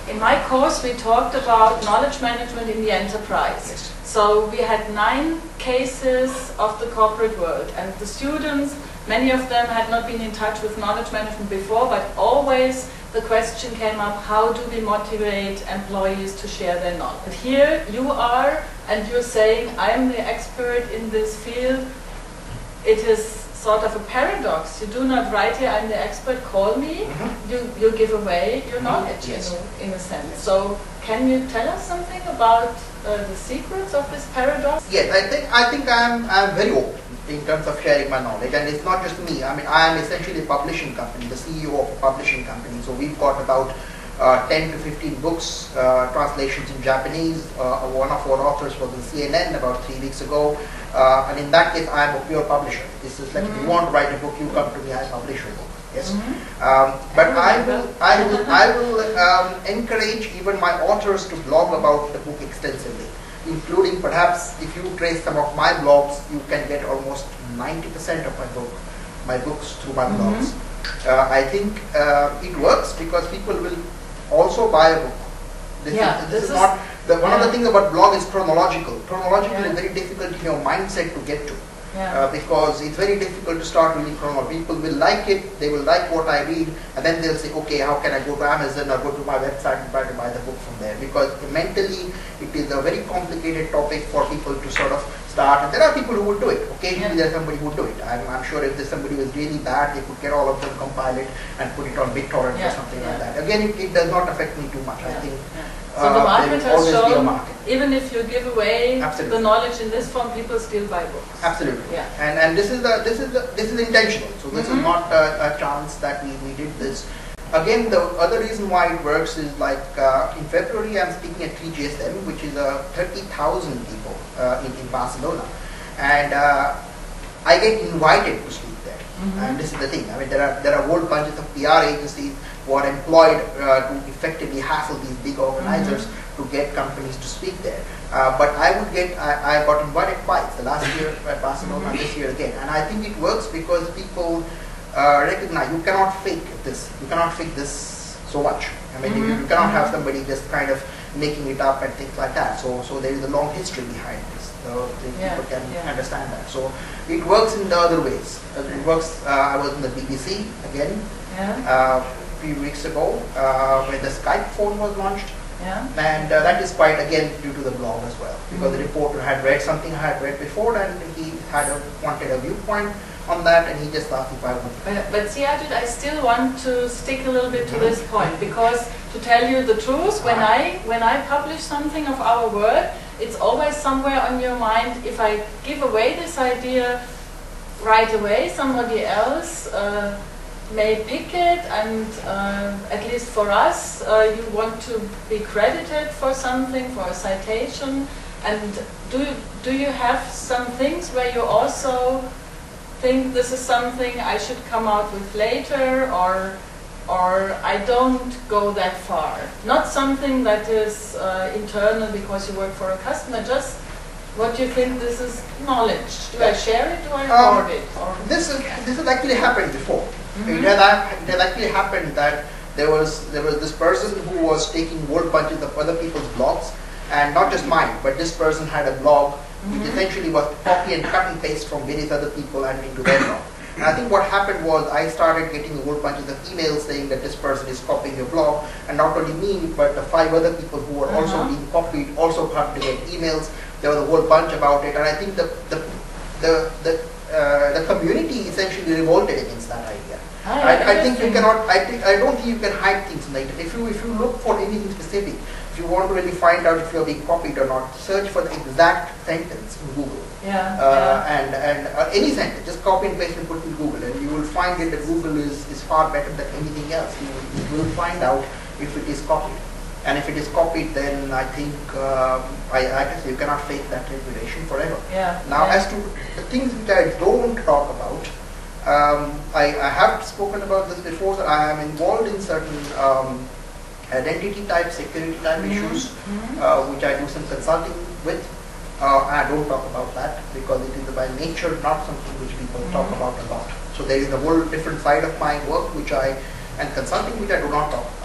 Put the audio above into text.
in my course we talked about knowledge management in the enterprise. Yes. So we had 9 cases of the corporate world, and the students, many of them had not been in touch with knowledge management before, but always the question came up, how do we motivate employees to share their knowledge? Here you are, and you're saying, I'm the expert in this field. It is sort of a paradox. You do not write here, I'm the expert, call me. You give away your knowledge, Yes. in a sense. So can you tell us something about the secrets of this paradox? Yes, I think I'm very open in terms of sharing my knowledge, and it's not just me. I mean, I am essentially a publishing company, the CEO of a publishing company. So we've got about 10 to 15 books, translations in Japanese. One of our authors was in CNN about 3 weeks ago, and in that case, I am a pure publisher. This is like, if you want to write a book, you come to me, I publish your book. Yes, but I will encourage even my authors to blog about the book extensively, including perhaps if you trace some of my blogs, you can get almost 90% of my books through my blogs. I think it works because people will also buy a book. This is not one of the things about blog is chronological. Chronological is very difficult in your mindset to get to. Because it's very difficult to start reading chronological. People will like it, they will like what I read, and then they'll say, okay, how can I go to Amazon or go to my website and try to buy the book from there? Because mentally, it is a very complicated topic for people to sort of start. And there are people who would do it. Occasionally, there's somebody who would do it. I'm sure if there's somebody who is really bad, they could get all of them, compile it, and put it on BitTorrent or something like that. Again, it does not affect me too much. I think. So the market has shown, market. even if you give away Absolutely. the knowledge in this form, people still buy books. Absolutely. Yeah. And this is intentional. So this is not a chance that we did this. Again, the other reason why it works is like in February I'm speaking at 3GSM, which is 30,000 people in Barcelona, and I get invited to speak there. And this is the thing. I mean, there are whole bunches of PR agencies who are employed to effectively hassle these big organizers to get companies to speak there. But I got invited twice, the last year at Barcelona, this year again. And I think it works because people recognize you cannot fake this. You cannot fake this so much. I mean, you cannot have somebody just kind of making it up and things like that. So there is a long history behind this. So people can understand that. So it works in the other ways. It works. I was in the BBC again. Few weeks ago when the Skype phone was launched, and that is quite again due to the blog as well, because the reporter had read something I had read before, and he wanted a viewpoint on that, and he just asked if I would. But see, Ajit, I still want to stick a little bit to this point, because to tell you the truth, when I publish something of our work, it's always somewhere on your mind. If I give away this idea right away, somebody else may pick it, and at least for us, you want to be credited for something, for a citation. And do you have some things where you also think this is something I should come out with later, or I don't go that far? Not something that is internal because you work for a customer, just what you think this is knowledge. Do I share it, do I record it? Or this has actually happened before. It has actually happened that there was this person who was taking whole bunches of other people's blogs, and not just mine, but this person had a blog which essentially was copy and cut and paste from various other people and into their blog. And I think what happened was I started getting a whole bunches of emails saying that this person is copying your blog, and not only me, but the 5 other people who were also being copied also started to get emails. There was a whole bunch about it, and I think the community essentially revolted against that idea. I think you cannot. I don't think you can hide things like that. If you look for anything specific, if you want to really find out if you are being copied or not, search for the exact sentence in Google. And any sentence, just copy and paste and put in Google, and you will find that Google is far better than anything else. You will find out if it is copied. And if it is copied, then I think I can say you cannot fake that reputation forever. Now, as to the things which I don't talk about, I have spoken about this before. That I am involved in certain identity type, security type issues, which I do some consulting with. I don't talk about that because it is by nature not something which people talk about a lot. So there is a whole different side of my work and consulting which I do not talk about.